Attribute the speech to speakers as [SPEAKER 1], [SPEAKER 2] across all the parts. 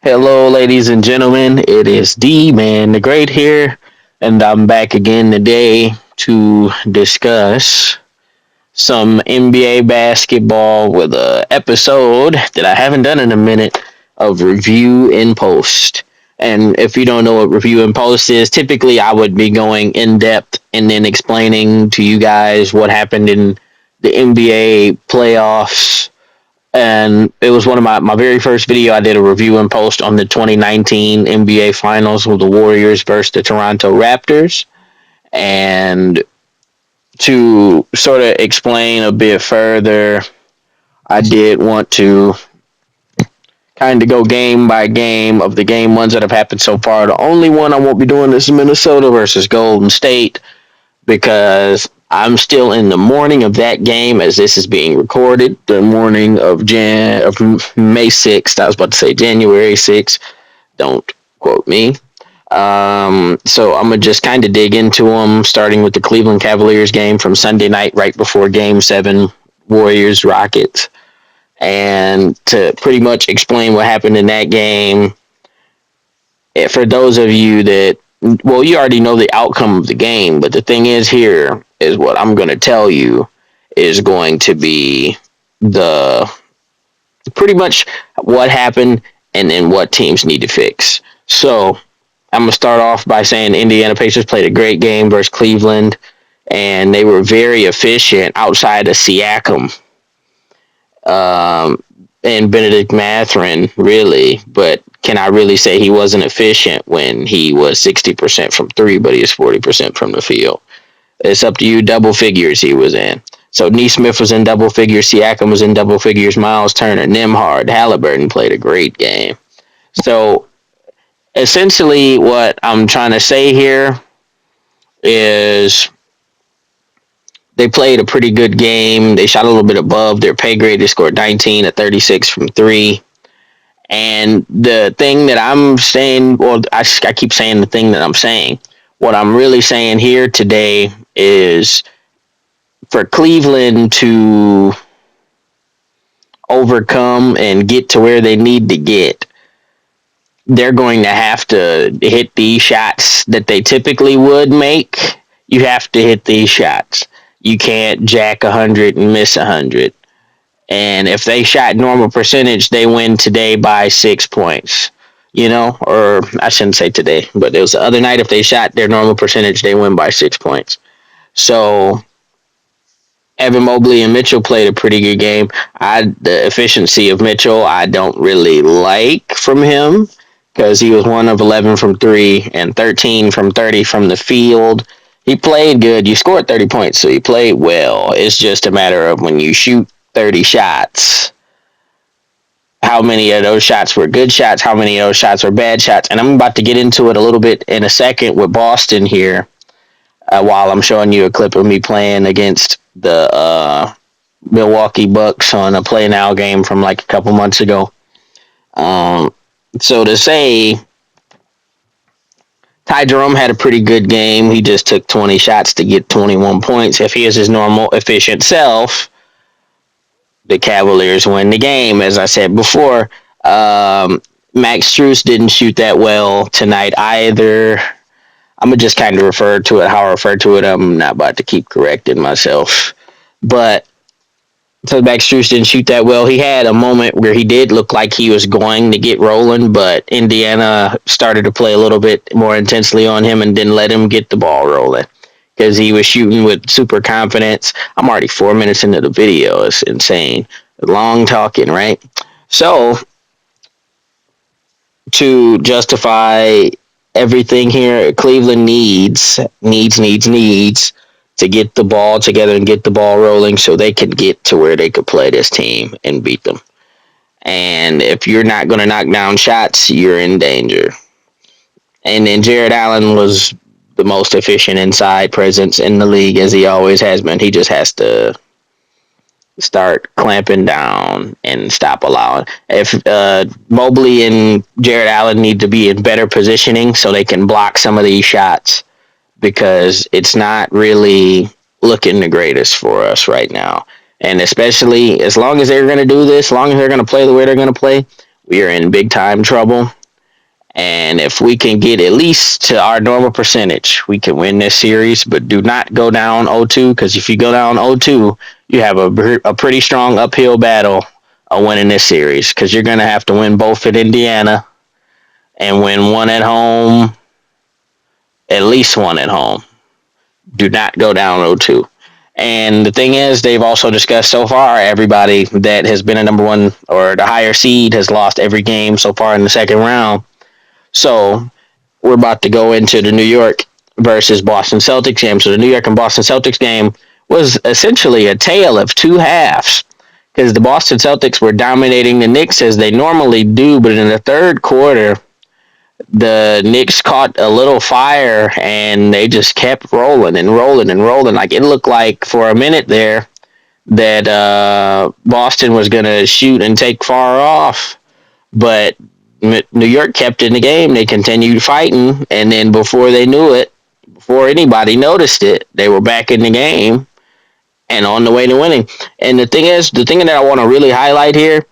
[SPEAKER 1] Hello, ladies and gentlemen. It is D Man the Great here, and I'm back again today to discuss some NBA basketball with a episode that I haven't done in a minute of review in post. And if you don't know what review in post is, typically I would be going in depth and then explaining to you guys what happened in the NBA playoffs, and it was one of my very first video. I did a review and post on the 2019 NBA Finals with the Warriors versus the Toronto Raptors. And to sort of explain a bit further, I did want to kind of go game by game of the game ones that have happened so far. The only one I won't be doing is Minnesota versus Golden State, because I'm still in the morning of that game as this is being recorded. The morning of May 6th. I was about to say January 6th. Don't quote me. So I'm gonna just kind of dig into them, starting with the Cleveland Cavaliers game from Sunday night, right before Game 7, Warriors Rockets, and to pretty much explain what happened in that game. For those of you that, well, you already know the outcome of the game, but the thing is, here is what I'm going to tell you is going to be the pretty much what happened and then what teams need to fix. So I'm going to start off by saying Indiana Pacers played a great game versus Cleveland, and they were very efficient outside of Siakam and Benedict Mathurin, really. But can I really say he wasn't efficient when he was 60% from three, but he was 40% from the field? It's up to you. Double figures he was in. So Neesmith was in double figures. Siakam was in double figures. Miles Turner, Nembhard, Halliburton played a great game. So essentially what I'm trying to say here is they played a pretty good game. They shot a little bit above their pay grade. They scored 19 at 36 from three. And the thing that I'm saying, well, I keep saying the thing that I'm saying. What I'm really saying here today is for Cleveland to overcome and get to where they need to get, they're going to have to hit these shots that they typically would make. You have to hit these shots. You can't jack 100 and miss 100. And if they shot normal percentage, they win today by 6 points. Or I shouldn't say today, but it was the other night. If they shot their normal percentage, they win by 6 points. So Evan Mobley and Mitchell played a pretty good game. The efficiency of Mitchell, I don't really like from him, because he was 1 of 11 from 3 and 13 from 30 from the field. He played good. You scored 30 points, so you played well. It's just a matter of when you shoot 30 shots, how many of those shots were good shots, how many of those shots were bad shots. And I'm about to get into it a little bit in a second with Boston here, while I'm showing you a clip of me playing against the Milwaukee Bucks on a Play Now game from like a couple months ago. So to say, Ty Jerome had a pretty good game. He just took 20 shots to get 21 points. If he is his normal efficient self, the Cavaliers win the game. As I said before, Max Strus didn't shoot that well tonight either. I'm going to just kind of refer to it how I refer to it. I'm not about to keep correcting myself. But so Max Strus didn't shoot that well. He had a moment where he did look like he was going to get rolling, but Indiana started to play a little bit more intensely on him and didn't let him get the ball rolling, because he was shooting with super confidence. I'm already 4 minutes into the video. It's insane. Long talking, right? So to justify everything here, Cleveland needs to get the ball together and get the ball rolling so they can get to where they could play this team and beat them. And if you're not going to knock down shots, you're in danger. And then Jared Allen was the most efficient inside presence in the league, as he always has been. He just has to start clamping down and stop allowing. If Mobley and Jared Allen need to be in better positioning so they can block some of these shots, because it's not really looking the greatest for us right now. And especially as long as they're going to do this, as long as they're going to play the way they're going to play, we are in big time trouble. And if we can get at least to our normal percentage, we can win this series. But do not go down 0-2, because if you go down 0-2, you have a pretty strong uphill battle of winning this series, because you're going to have to win both at Indiana and win one at home, at least one at home. Do not go down 0-2. And the thing is, they've also discussed so far, everybody that has been a number one or the higher seed has lost every game so far in the second round. So we're about to go into the New York versus Boston Celtics game. So the New York and Boston Celtics game was essentially a tale of two halves, because the Boston Celtics were dominating the Knicks as they normally do, but in the third quarter, the Knicks caught a little fire and they just kept rolling and rolling and rolling. Like, it looked like for a minute there that Boston was going to shoot and take far off, but New York kept in the game. They continued fighting, and then before they knew it, before anybody noticed it, they were back in the game and on the way to winning. And the thing that I want to really highlight here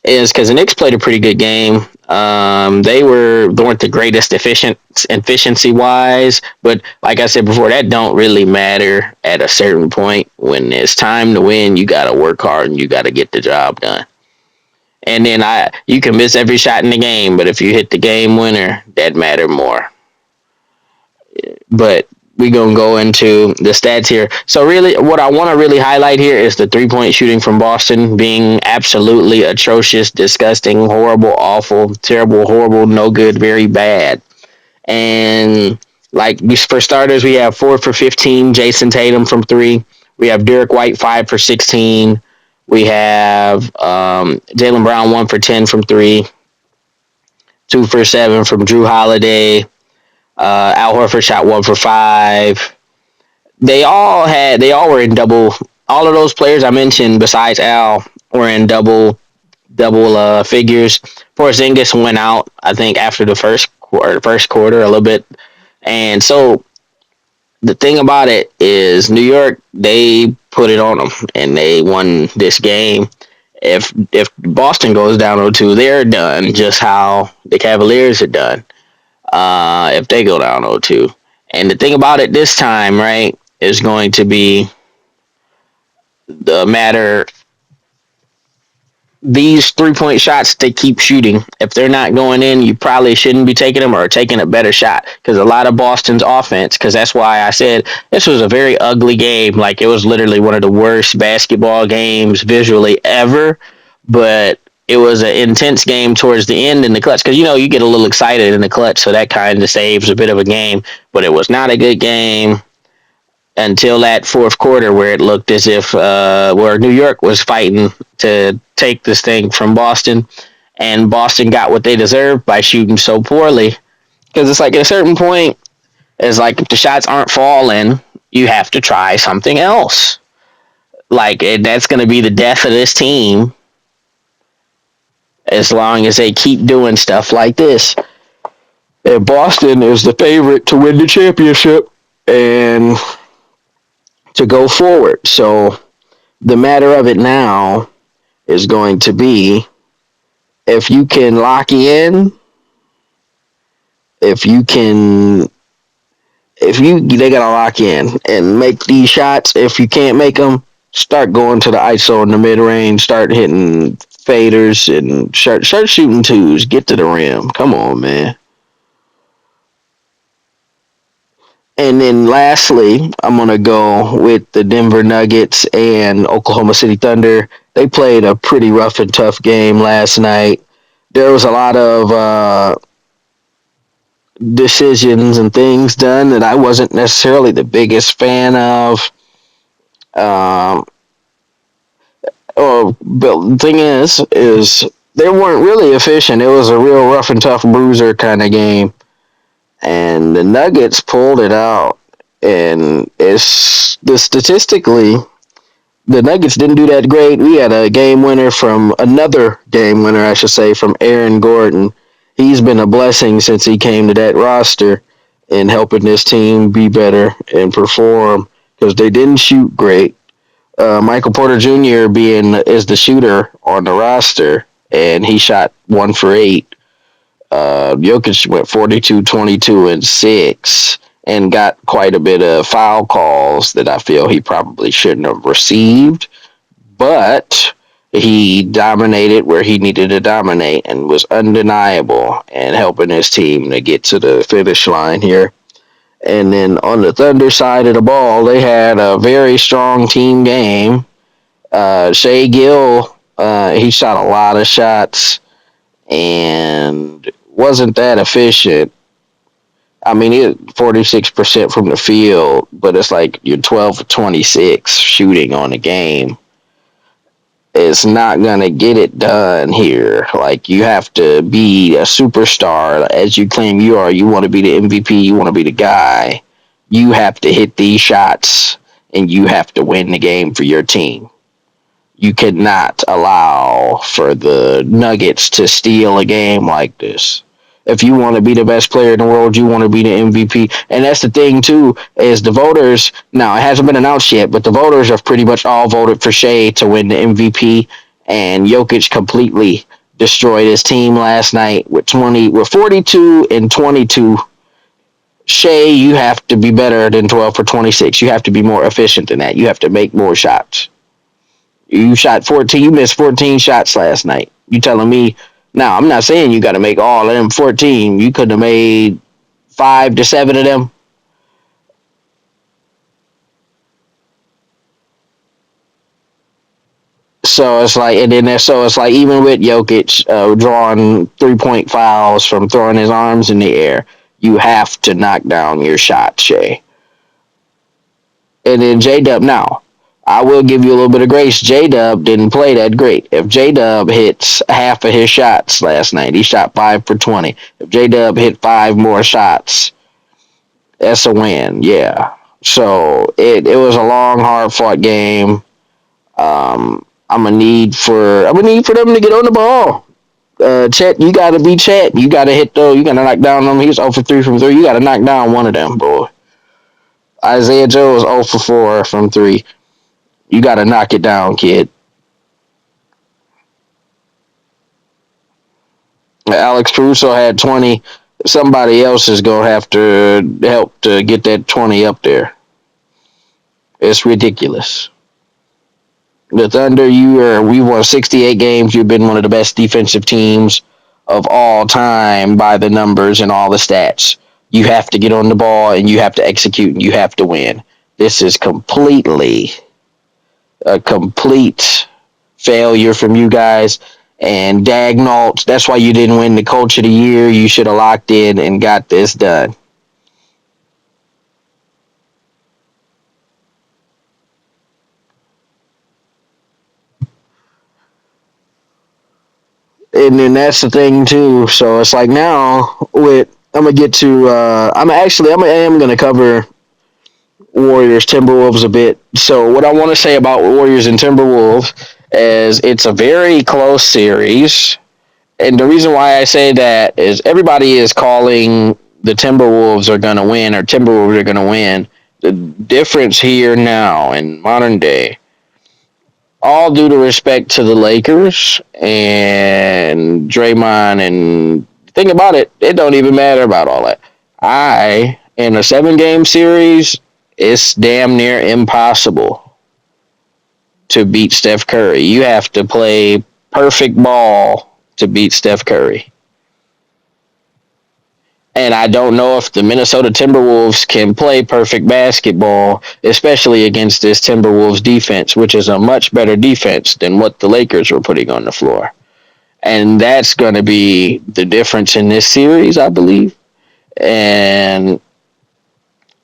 [SPEAKER 1] is because the Knicks played a pretty good game. They weren't the greatest efficiency wise, but like I said before, that don't really matter at a certain point. When it's time to win, you got to work hard and you got to get the job done. And then you can miss every shot in the game, but if you hit the game winner, that matter more. But we gonna go into the stats here. So really, what I want to really highlight here is the 3-point shooting from Boston being absolutely atrocious, disgusting, horrible, awful, terrible, horrible, no good, very bad. And like, for starters, we have 4 for 15 Jason Tatum from 3. We have Derek White 5 for 16. We have Jaylen Brown 1 for 10 from 3. 2 for 7 from Drew Holiday. Al Horford shot 1 for 5. They all were in double. All of those players I mentioned, besides Al, were in double figures. Porzingis went out, I think, after the first quarter a little bit. And so the thing about it is, New York, they put it on them and they won this game. If Boston goes down 0-2, they're done, just how the Cavaliers are done. If they go down 0-2. And the thing about it this time, right, is going to be the matter. These 3-point shots they keep shooting, if they're not going in, you probably shouldn't be taking them, or taking a better shot, because a lot of Boston's offense, because that's why I said this was a very ugly game. Like, it was literally one of the worst basketball games visually ever, but it was an intense game towards the end in the clutch, because you get a little excited in the clutch, so that kind of saves a bit of a game. But it was not a good game until that fourth quarter, where it looked as if where New York was fighting to take this thing from Boston, and Boston got what they deserved by shooting so poorly. Because it's like, at a certain point, it's like, if the shots aren't falling, you have to try something else. Like, that's going to be the death of this team as long as they keep doing stuff like this. And Boston is the favorite to win the championship and to go forward. So the matter of it now is going to be, if you can lock in, they gotta lock in and make these shots. If you can't make them, start going to the ISO in the mid range, start hitting faders, and start shooting twos. Get to the rim. Come on, man. And then lastly, I'm going to go with the Denver Nuggets and Oklahoma City Thunder. They played a pretty rough and tough game last night. There was a lot of decisions and things done that I wasn't necessarily the biggest fan of. But the thing is they weren't really efficient. It was a real rough and tough bruiser kind of game. And the Nuggets pulled it out. And statistically, the Nuggets didn't do that great. We had another game winner, I should say, from Aaron Gordon. He's been a blessing since he came to that roster in helping this team be better and perform, because they didn't shoot great. Michael Porter Jr. is the shooter on the roster, and he shot 1 for 8. Jokic went 42, 22, and 6, and got quite a bit of foul calls that I feel he probably shouldn't have received. But he dominated where he needed to dominate and was undeniable and helping his team to get to the finish line here. And then on the Thunder side of the ball, they had a very strong team game. Shea Gill, he shot a lot of shots and wasn't that efficient. I mean, he had 46% from the field, but it's like you're 12 of 26 shooting on the game. It's not going to get it done here. Like, you have to be a superstar, as you claim you are. You want to be the MVP, you want to be the guy. You have to hit these shots, and you have to win the game for your team. You cannot allow for the Nuggets to steal a game like this. If you want to be the best player in the world, you want to be the MVP. And that's the thing, too, is the voters, now it hasn't been announced yet, but the voters have pretty much all voted for Shea to win the MVP. And Jokic completely destroyed his team last night with 42 and 22. Shea, you have to be better than 12 for 26. You have to be more efficient than that. You have to make more shots. You shot 14. You missed 14 shots last night. You telling me? Now, I'm not saying you got to make all of them 14. You could have made 5 to 7 of them. So it's like, and then so it's like even with Jokic drawing 3-point fouls from throwing his arms in the air, you have to knock down your shot, Shea. And then J Dub now. I will give you a little bit of grace. J Dub didn't play that great. If J Dub hits half of his shots last night, he shot 5 for 20. If J Dub hit 5 more shots, that's a win. Yeah. So it was a long, hard fought game. I'm gonna need for them to get on the ball. Chet, you gotta be Chet. You gotta hit though. You gotta knock down them. He was 0 for 3 from 3. You gotta knock down one of them, boy. Isaiah Joe was 0 for 4 from 3. You got to knock it down, kid. Alex Caruso had 20. Somebody else is going to have to help to get that 20 up there. It's ridiculous. The Thunder, we won 68 games. You've been one of the best defensive teams of all time by the numbers and all the stats. You have to get on the ball and you have to execute and you have to win. This is completely a complete failure from you guys. And Dagnall, that's why you didn't win the Coach of the Year. You should have locked in and got this done. And then that's the thing too. So it's like now with I'm gonna get to I am gonna cover Warriors Timberwolves a bit. So what I want to say about Warriors and Timberwolves is it's a very close series. And the reason why I say that is everybody is calling the Timberwolves are going to win or Timberwolves are going to win. The difference here now in modern day, all due to respect to the Lakers and Draymond, and think about it, it don't even matter about all that. In a 7-game series, it's damn near impossible to beat Steph Curry. You have to play perfect ball to beat Steph Curry. And I don't know if the Minnesota Timberwolves can play perfect basketball, especially against this Timberwolves defense, which is a much better defense than what the Lakers were putting on the floor. And that's going to be the difference in this series, I believe. And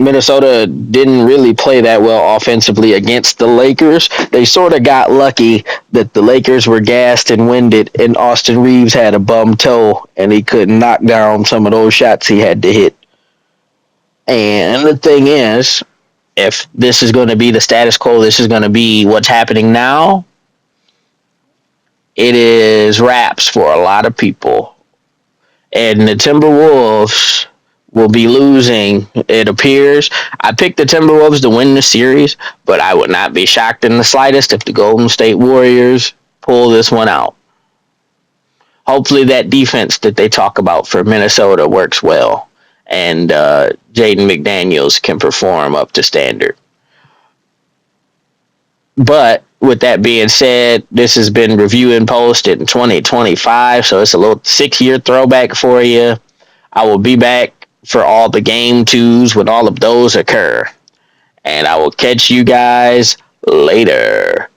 [SPEAKER 1] Minnesota didn't really play that well offensively against the Lakers. They sort of got lucky that the Lakers were gassed and winded, and Austin Reeves had a bum toe, and he couldn't knock down some of those shots he had to hit. And the thing is, if this is going to be the status quo, this is going to be what's happening now, it is wraps for a lot of people. And the Timberwolves will be losing, it appears. I picked the Timberwolves to win the series, but I would not be shocked in the slightest if the Golden State Warriors pull this one out. hopefully that defense that they talk about for Minnesota works well, and Jaden McDaniels can perform up to standard. But with that being said, this has been Review and Post in 2025, so it's a little 6-year throwback for you. I will be back for all the game twos when all of those occur. And I will catch you guys later.